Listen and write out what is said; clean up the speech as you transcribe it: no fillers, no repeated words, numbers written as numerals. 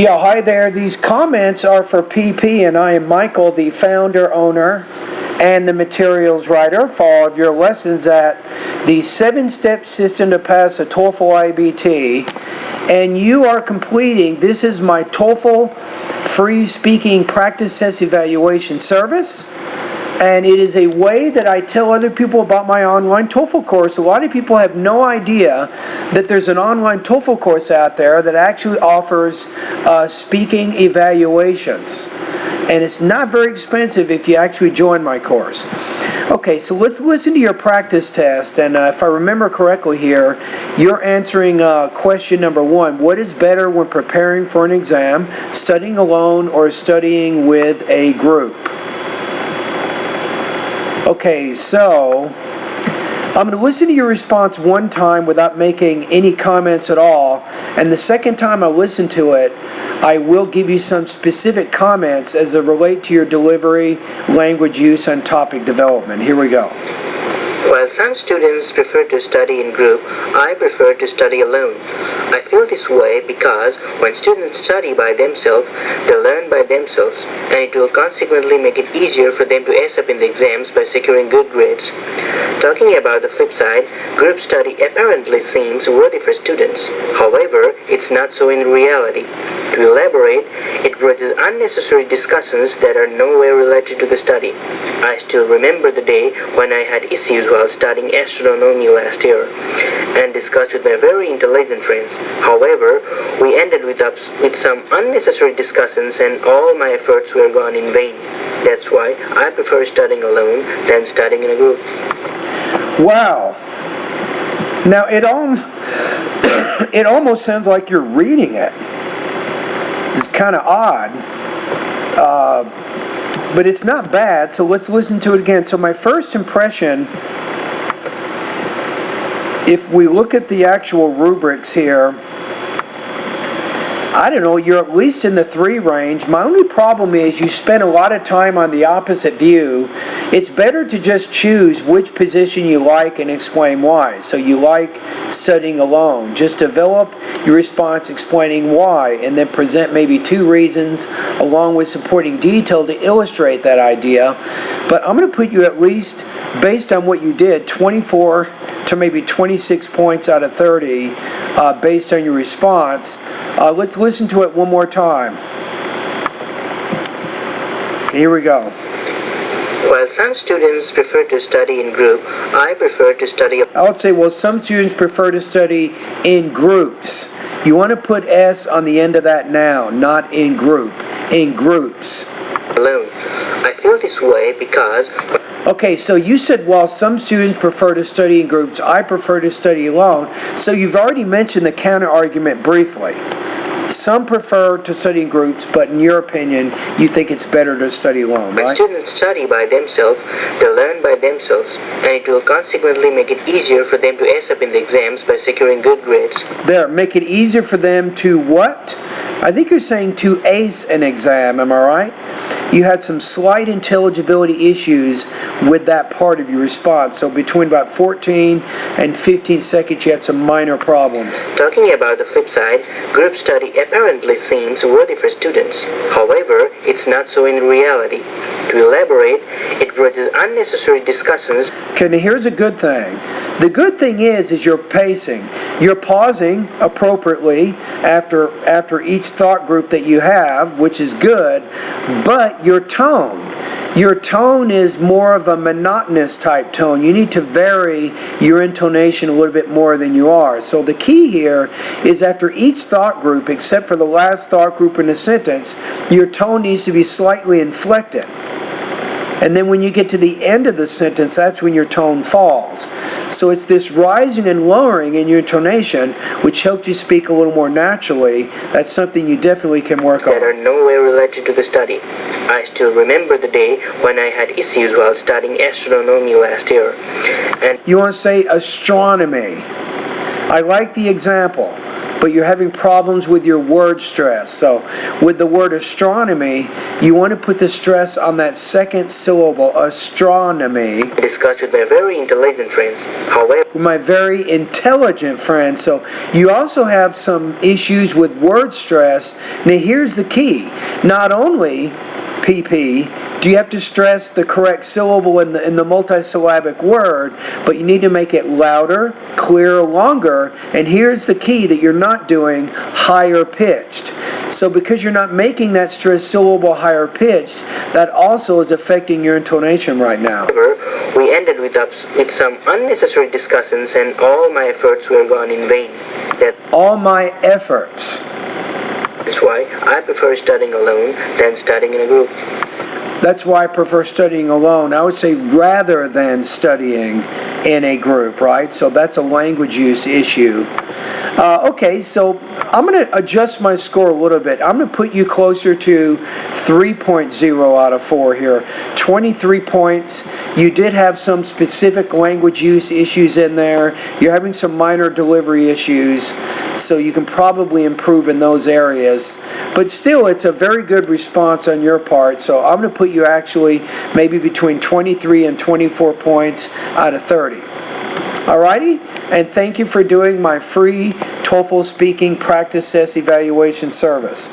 Yeah, hi there. These comments are for PP, and I am Michael, the founder, owner, and the materials writer for all of your lessons at the 7-step system to pass a TOEFL IBT. And you are completing, this is my TOEFL free speaking practice test evaluation service. And it is a way that I tell other people about my online TOEFL course. A lot of people have no idea that there's an online TOEFL course out there that actually offers speaking evaluations. And it's not very expensive if you actually join my course. Okay, so let's listen to your practice test. And if I remember correctly here, you're answering question number 1. What is better when preparing for an exam, studying alone or studying with a group? Okay, so I'm going to listen to your response one time without making any comments at all, and the second time I listen to it, I will give you some specific comments as they relate to your delivery, language use, and topic development. Here we go. While some students prefer to study in group, I prefer to study alone. I feel this way because when students study by themselves, they learn by themselves, and it will consequently make it easier for them to ace up in the exams by securing good grades. Talking about the flip side, group study apparently seems worthy for students. However, it's not so in reality. To elaborate, it produces unnecessary discussions that are nowhere related to the study. I still remember the day when I had issues while studying astronomy last year and discussed with my very intelligent friends. However, we ended with some unnecessary discussions and all my efforts were gone in vain. That's why I prefer studying alone than studying in a group. Wow. Now it almost sounds like you're reading it. It's kind of odd. But it's not bad, so let's listen to it again. So my first impression, if we look at the actual rubrics here, I don't know, you're at least in the 3 range. My only problem is you spend a lot of time on the opposite view. It's better to just choose which position you like and explain why. So you like studying alone. Just develop your response explaining why, and then present maybe 2 reasons along with supporting detail to illustrate that idea. But I'm going to put you at least, based on what you did, 24 to maybe 26 points out of 30 based on your response. Let's listen to it one more time. Here we go. While some students prefer to study in group, I prefer to study I would say, well, some students prefer to study in groups. You want to put S on the end of that noun, not in group. In groups. alone. I feel this way because Okay, so you said while some students prefer to study in groups, I prefer to study alone. So you've already mentioned the counter argument briefly. Some prefer to study in groups, but in your opinion, you think it's better to study alone, right? when students study by themselves, they learn by themselves, and it will consequently make it easier for them to ace up in the exams by securing good grades. There, make it easier for them to what? I think you're saying to ace an exam, am I right? You had some slight intelligibility issues with that part of your response. So between about 14 and 15 seconds, you had some minor problems. Talking about the flip side, group study apparently seems worthy for students. However, it's not so in reality. To elaborate, it produces unnecessary discussions. Okay, now here's a good thing. The good thing is you're pacing. You're pausing appropriately after each thought group that you have, which is good, but your tone is more of a monotonous type tone. You need to vary your intonation a little bit more than you are. So the key here is after each thought group, except for the last thought group in a sentence, your tone needs to be slightly inflected. And then when you get to the end of the sentence, that's when your tone falls. So it's this rising and lowering in your intonation, which helps you speak a little more naturally. That's something you definitely can work on. That are nowhere related to the study. I still remember the day when I had issues while studying astronomy last year. And you want to say astronomy. I like the example. but you're having problems with your word stress. So with the word astronomy, you want to put the stress on that second syllable, astronomy. Discussed with my very intelligent friends. However, My very intelligent friends. So you also have some issues with word stress. Now here's the key. Not only, PP, do you have to stress the correct syllable in the multisyllabic word, but you need to make it louder, clearer, longer, and here's the key that you're not doing, higher pitched. So because you're not making that stressed syllable higher pitched, that also is affecting your intonation right now. we ended with some unnecessary discussions and all my efforts were gone in vain. All my efforts. That's why I prefer studying alone than studying in a group. That's why I prefer studying alone. I would say rather than studying in a group, right? So that's a language use issue. Okay, so I'm going to adjust my score a little bit. I'm going to put you closer to 3.0 out of 4 here. 23 points. You did have some specific language use issues in there. You're having some minor delivery issues, so you can probably improve in those areas. But still, it's a very good response on your part, so I'm going to put you actually maybe between 23 and 24 points out of 30. Alrighty? And thank you for doing my free TOEFL speaking practice test evaluation service.